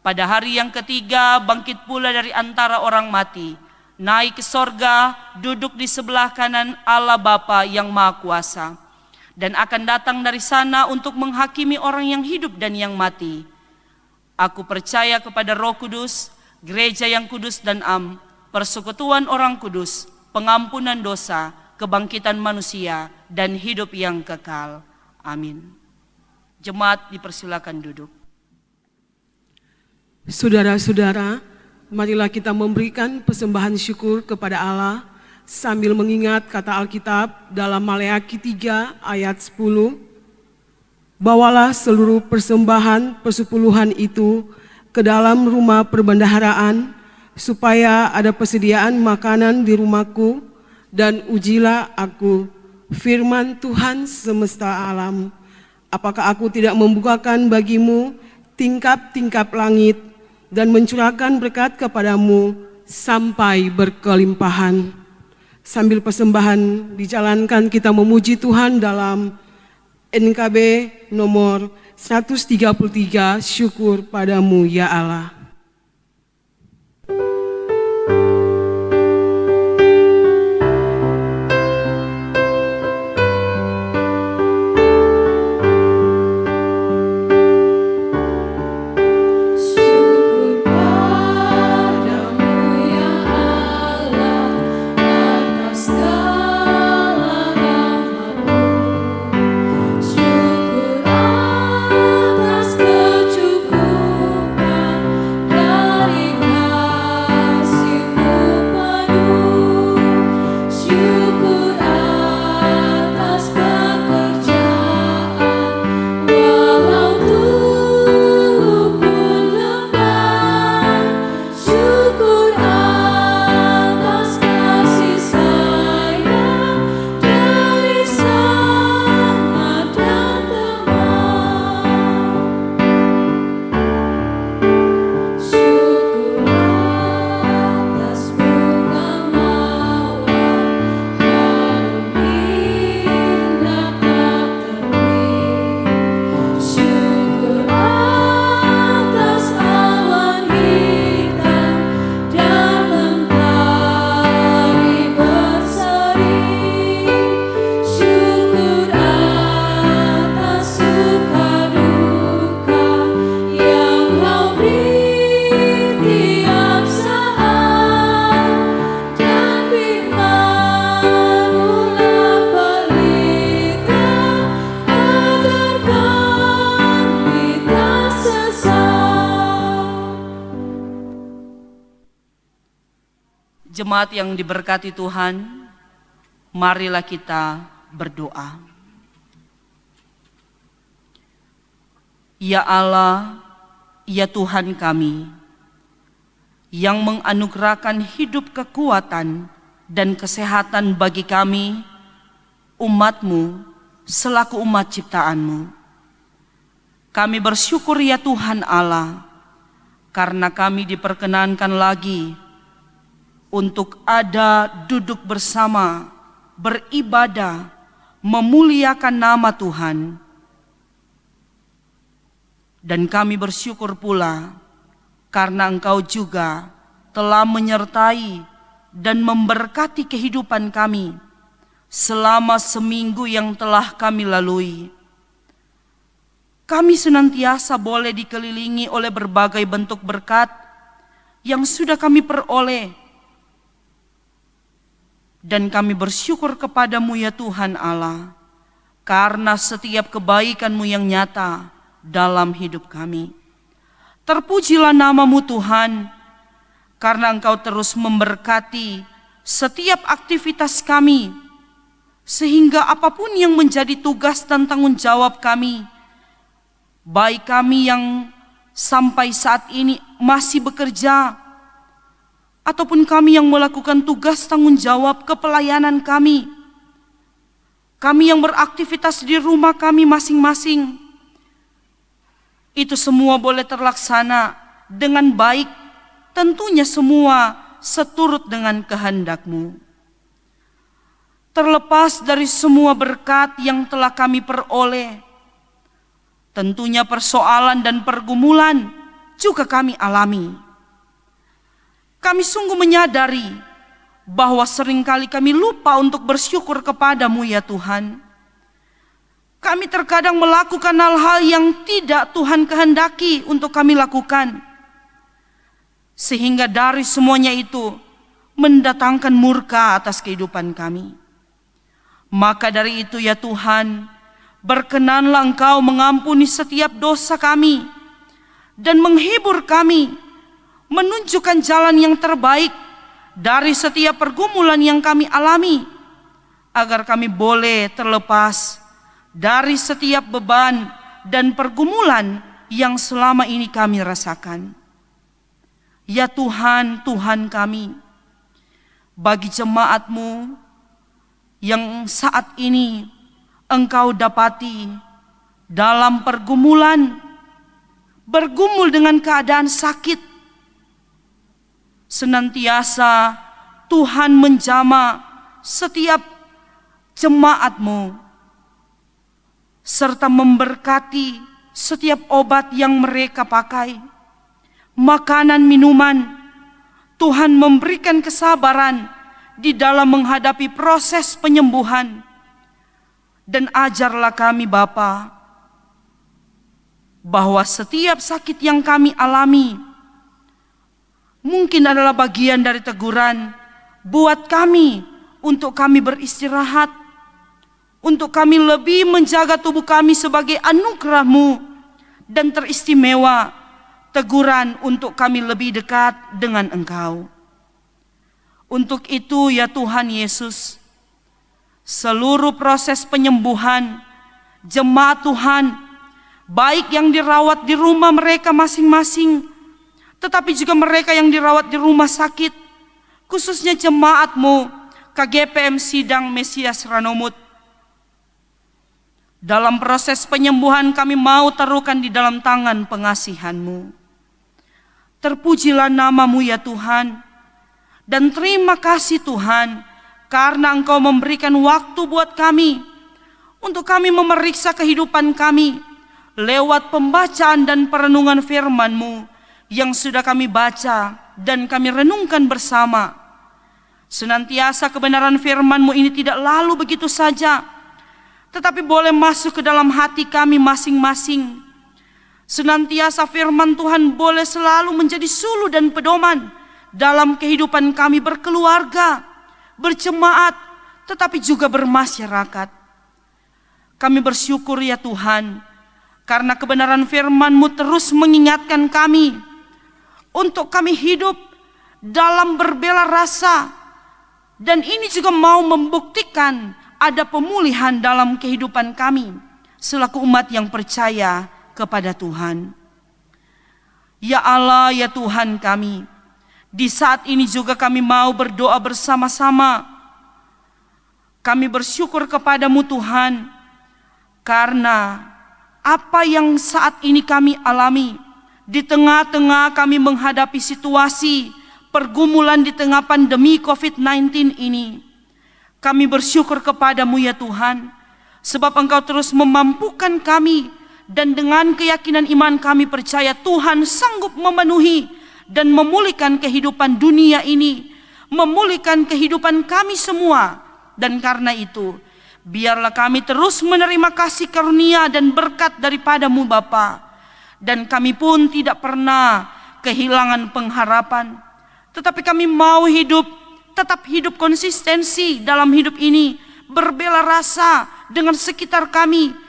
Pada hari yang ketiga bangkit pula dari antara orang mati, naik ke sorga, duduk di sebelah kanan Allah Bapa yang Maha Kuasa, dan akan datang dari sana untuk menghakimi orang yang hidup dan yang mati. Aku percaya kepada Roh Kudus, gereja yang kudus dan am, persekutuan orang kudus, pengampunan dosa, kebangkitan manusia, dan hidup yang kekal. Amin. Jemaat dipersilakan duduk. Saudara-saudara, marilah kita memberikan persembahan syukur kepada Allah sambil mengingat kata Alkitab dalam Maleakhi 3 ayat 10. Bawalah seluruh persembahan persepuluhan itu ke dalam rumah perbendaharaan, supaya ada persediaan makanan di rumahku, dan ujilah aku, firman Tuhan semesta alam. Apakah aku tidak membukakan bagimu tingkap-tingkap langit dan mencurahkan berkat kepadamu sampai berkelimpahan? Sambil persembahan dijalankan, kita memuji Tuhan dalam NKB nomor 133, syukur padamu ya Allah. Jemaat yang diberkati Tuhan, marilah kita berdoa. Ya Allah, ya Tuhan kami, yang menganugerahkan hidup, kekuatan, dan kesehatan bagi kami, umat-Mu, selaku umat ciptaan-Mu. Kami bersyukur ya Tuhan Allah, karena kami diperkenankan lagi untuk ada duduk bersama, beribadah, memuliakan nama Tuhan. Dan kami bersyukur pula karena Engkau juga telah menyertai dan memberkati kehidupan kami selama seminggu yang telah kami lalui. Kami senantiasa boleh dikelilingi oleh berbagai bentuk berkat yang sudah kami peroleh. Dan kami bersyukur kepadamu ya Tuhan Allah, karena setiap kebaikan-Mu yang nyata dalam hidup kami. Terpujilah nama-Mu Tuhan, karena Engkau terus memberkati setiap aktivitas kami, sehingga apapun yang menjadi tugas dan tanggung jawab kami, baik kami yang sampai saat ini masih bekerja, ataupun kami yang melakukan tugas tanggung jawab kepelayanan kami yang beraktivitas di rumah kami masing-masing, itu semua boleh terlaksana dengan baik, tentunya semua seturut dengan kehendak-Mu. Terlepas dari semua berkat yang telah kami peroleh, tentunya persoalan dan pergumulan juga kami alami. Kami sungguh menyadari bahwa seringkali kami lupa untuk bersyukur kepadamu ya Tuhan. Kami terkadang melakukan hal-hal yang tidak Tuhan kehendaki untuk kami lakukan. Sehingga dari semuanya itu mendatangkan murka atas kehidupan kami. Maka dari itu ya Tuhan, berkenanlah Engkau mengampuni setiap dosa kami dan menghibur kami, menunjukkan jalan yang terbaik dari setiap pergumulan yang kami alami, agar kami boleh terlepas dari setiap beban dan pergumulan yang selama ini kami rasakan. Ya Tuhan, Tuhan kami, bagi jemaat-Mu yang saat ini Engkau dapati dalam pergumulan, bergumul dengan keadaan sakit, senantiasa Tuhan menjamah setiap jemaat-Mu, serta memberkati setiap obat yang mereka pakai, makanan, minuman. Tuhan memberikan kesabaran di dalam menghadapi proses penyembuhan. Dan ajarlah kami Bapa, bahwa setiap sakit yang kami alami mungkin adalah bagian dari teguran buat kami, untuk kami beristirahat, untuk kami lebih menjaga tubuh kami sebagai anugerah-Mu, dan teristimewa teguran untuk kami lebih dekat dengan Engkau. Untuk itu ya Tuhan Yesus, seluruh proses penyembuhan jemaat Tuhan, baik yang dirawat di rumah mereka masing-masing, tetapi juga mereka yang dirawat di rumah sakit, khususnya jemaat-Mu KGPM Sidang Mesias Ranomut, dalam proses penyembuhan kami mau taruhkan di dalam tangan pengasihan-Mu. Terpujilah nama-Mu ya Tuhan, dan terima kasih Tuhan, karena Engkau memberikan waktu buat kami, untuk kami memeriksa kehidupan kami, lewat pembacaan dan perenungan firman-Mu, yang sudah kami baca dan kami renungkan bersama. Senantiasa kebenaran firman-Mu ini tidak lalu begitu saja, tetapi boleh masuk ke dalam hati kami masing-masing. Senantiasa firman Tuhan boleh selalu menjadi suluh dan pedoman dalam kehidupan kami berkeluarga, berjemaat, tetapi juga bermasyarakat. Kami bersyukur ya Tuhan, karena kebenaran firman-Mu terus mengingatkan kami untuk kami hidup dalam berbela rasa, dan ini juga mau membuktikan ada pemulihan dalam kehidupan kami selaku umat yang percaya kepada Tuhan. Ya Allah, ya Tuhan kami, di saat ini juga kami mau berdoa bersama-sama. Kami bersyukur kepadamu Tuhan, karena apa yang saat ini kami alami, di tengah-tengah kami menghadapi situasi pergumulan di tengah pandemi COVID-19 ini, kami bersyukur kepadamu ya Tuhan, sebab Engkau terus memampukan kami, dan dengan keyakinan iman kami percaya Tuhan sanggup memenuhi dan memulihkan kehidupan dunia ini, memulihkan kehidupan kami semua. Dan karena itu, biarlah kami terus menerima kasih karunia dan berkat daripadamu Bapa, dan kami pun tidak pernah kehilangan pengharapan, tetapi kami mau tetap hidup konsistensi dalam hidup ini, berbela rasa dengan sekitar kami.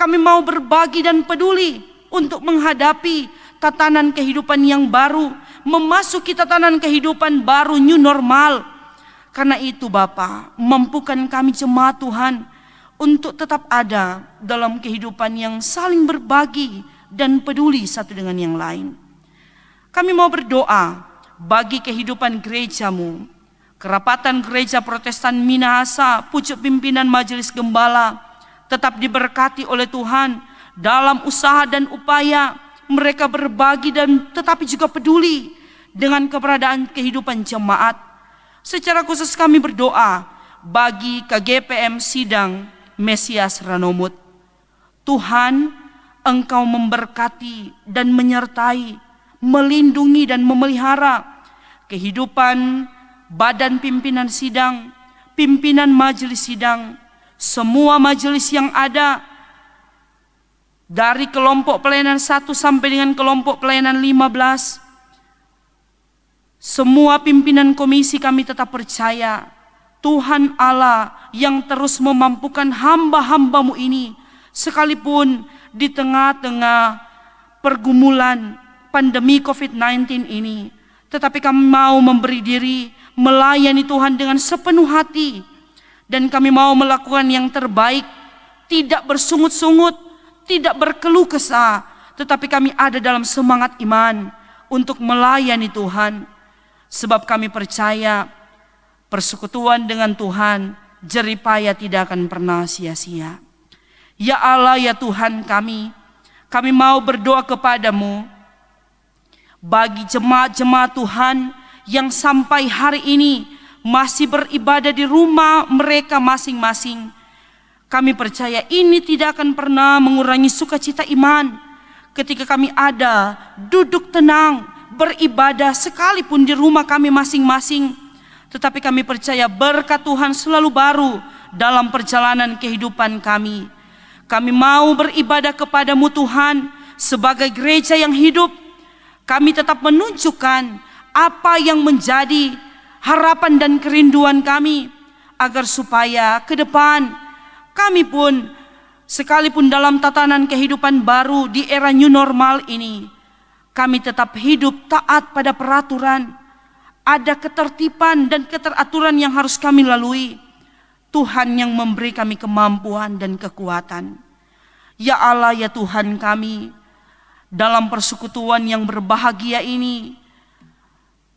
Kami mau berbagi dan peduli untuk menghadapi tatanan kehidupan yang baru, memasuki tatanan kehidupan baru new normal. Karena itu Bapa, mampukan kami jemaat Tuhan untuk tetap ada dalam kehidupan yang saling berbagi dan peduli satu dengan yang lain. Kami mau berdoa bagi kehidupan gereja-Mu, Kerapatan Gereja Protestan Minahasa, pucuk pimpinan Majelis Gembala, tetap diberkati oleh Tuhan dalam usaha dan upaya mereka berbagi dan tetapi juga peduli dengan keberadaan kehidupan jemaat. Secara khusus kami berdoa bagi KGPM Sidang Mesias Ranomut. Tuhan, Engkau memberkati dan menyertai, melindungi dan memelihara kehidupan badan pimpinan sidang, pimpinan majelis sidang, semua majelis yang ada, dari kelompok pelayanan 1 sampai dengan kelompok pelayanan 15. Semua pimpinan komisi kami tetap percaya Tuhan Allah yang terus memampukan hamba-hamba-Mu ini, sekalipun di tengah-tengah pergumulan pandemi COVID-19 ini, tetapi kami mau memberi diri melayani Tuhan dengan sepenuh hati, dan kami mau melakukan yang terbaik, tidak bersungut-sungut, tidak berkeluh kesah, tetapi kami ada dalam semangat iman untuk melayani Tuhan. Sebab kami percaya persekutuan dengan Tuhan, jeripaya tidak akan pernah sia-sia. Ya Allah, ya Tuhan kami mau berdoa kepadamu bagi jemaat-jemaat Tuhan yang sampai hari ini masih beribadah di rumah mereka masing-masing. Kami percaya ini tidak akan pernah mengurangi sukacita iman ketika kami ada, duduk tenang, beribadah sekalipun di rumah kami masing-masing. Tetapi kami percaya berkat Tuhan selalu baru dalam perjalanan kehidupan kami. Kami mau beribadah kepadamu Tuhan sebagai gereja yang hidup. Kami tetap menunjukkan apa yang menjadi harapan dan kerinduan kami, agar supaya ke depan kami pun sekalipun dalam tatanan kehidupan baru di era new normal ini, kami tetap hidup taat pada peraturan. Ada ketertiban dan keteraturan yang harus kami lalui. Tuhan yang memberi kami kemampuan dan kekuatan. Ya Allah, ya Tuhan kami, dalam persekutuan yang berbahagia ini,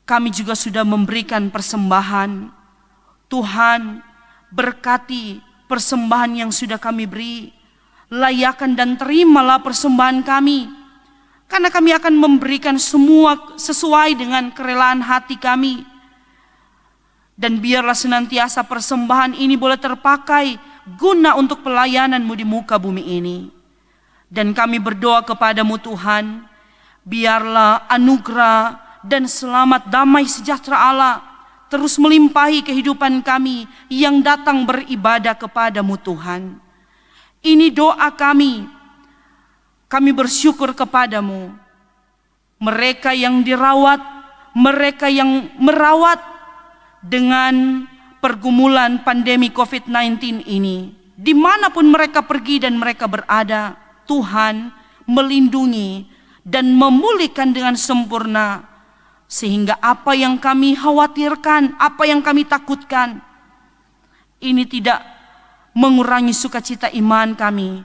kami juga sudah memberikan persembahan. Tuhan, berkati persembahan yang sudah kami beri. Layakan dan terimalah persembahan kami, karena kami akan memberikan semua sesuai dengan kerelaan hati kami. Dan biarlah senantiasa persembahan ini boleh terpakai guna untuk pelayananmu di muka bumi ini. Dan kami berdoa kepadamu Tuhan, biarlah anugerah dan selamat damai sejahtera Allah terus melimpahi kehidupan kami yang datang beribadah kepadamu Tuhan. Ini doa kami. Kami bersyukur kepadamu. Mereka yang dirawat, mereka yang merawat dengan pergumulan pandemi COVID-19 ini, dimanapun mereka pergi dan mereka berada, Tuhan melindungi dan memulihkan dengan sempurna. Sehingga apa yang kami khawatirkan, apa yang kami takutkan, ini tidak mengurangi sukacita iman kami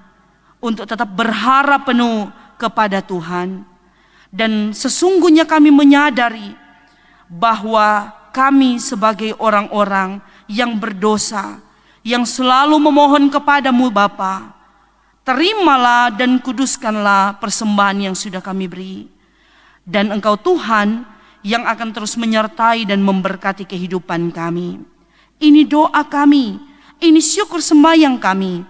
untuk tetap berharap penuh kepada Tuhan. Dan sesungguhnya kami menyadari bahwa kami sebagai orang-orang yang berdosa, yang selalu memohon kepadamu Bapa, terimalah dan kuduskanlah persembahan yang sudah kami beri. Dan Engkau Tuhan yang akan terus menyertai dan memberkati kehidupan kami. Ini doa kami, ini syukur sembahyang kami,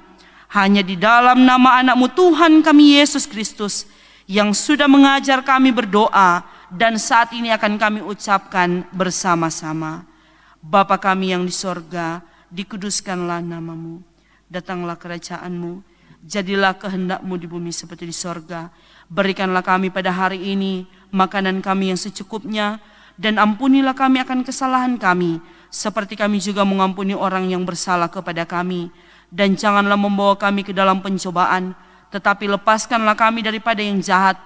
hanya di dalam nama anak-Mu Tuhan kami Yesus Kristus, yang sudah mengajar kami berdoa, dan saat ini akan kami ucapkan bersama-sama. Bapa kami yang di sorga, dikuduskanlah nama-Mu, datanglah kerajaan-Mu, jadilah kehendak-Mu di bumi seperti di sorga. Berikanlah kami pada hari ini makanan kami yang secukupnya, dan ampunilah kami akan kesalahan kami, seperti kami juga mengampuni orang yang bersalah kepada kami. Dan janganlah membawa kami ke dalam pencobaan, tetapi lepaskanlah kami daripada yang jahat,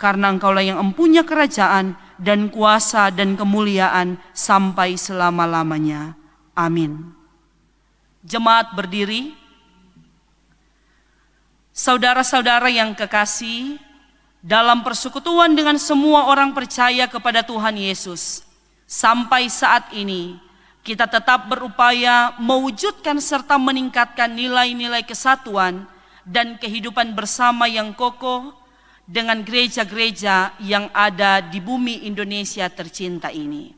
karena Engkaulah yang empunya kerajaan dan kuasa dan kemuliaan sampai selama-lamanya. Amin. Jemaat berdiri. Saudara-saudara yang kekasih, dalam persekutuan dengan semua orang percaya kepada Tuhan Yesus, sampai saat ini kita tetap berupaya mewujudkan serta meningkatkan nilai-nilai kesatuan dan kehidupan bersama yang kokoh dengan gereja-gereja yang ada di bumi Indonesia tercinta ini.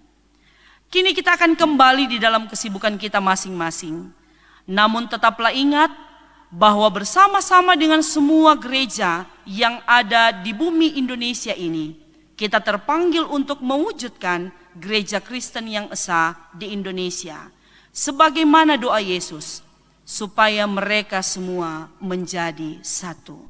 Kini kita akan kembali di dalam kesibukan kita masing-masing. Namun tetaplah ingat bahwa bersama-sama dengan semua gereja yang ada di bumi Indonesia ini, kita terpanggil untuk mewujudkan gereja Kristen yang esa di Indonesia. Sebagaimana doa Yesus, supaya mereka semua menjadi satu.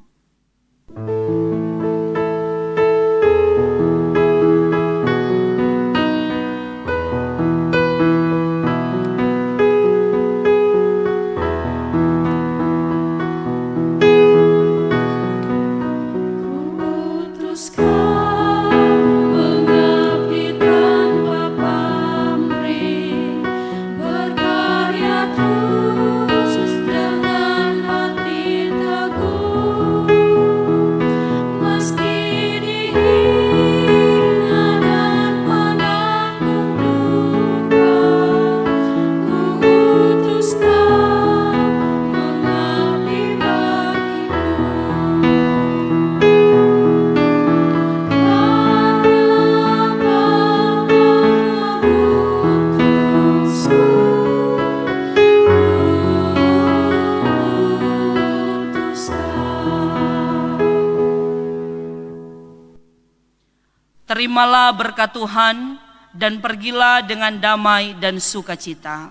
Terimalah berkat Tuhan dan pergilah dengan damai dan sukacita.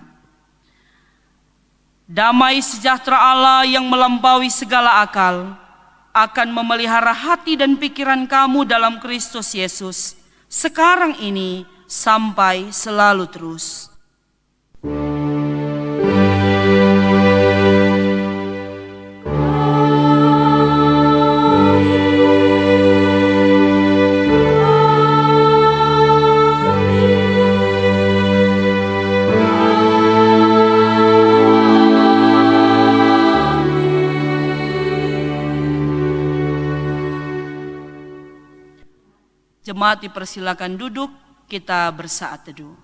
Damai sejahtera Allah yang melampaui segala akal akan memelihara hati dan pikiran kamu dalam Kristus Yesus, sekarang ini sampai selalu terus. Jemaat dipersilakan duduk, kita bersaat teduh.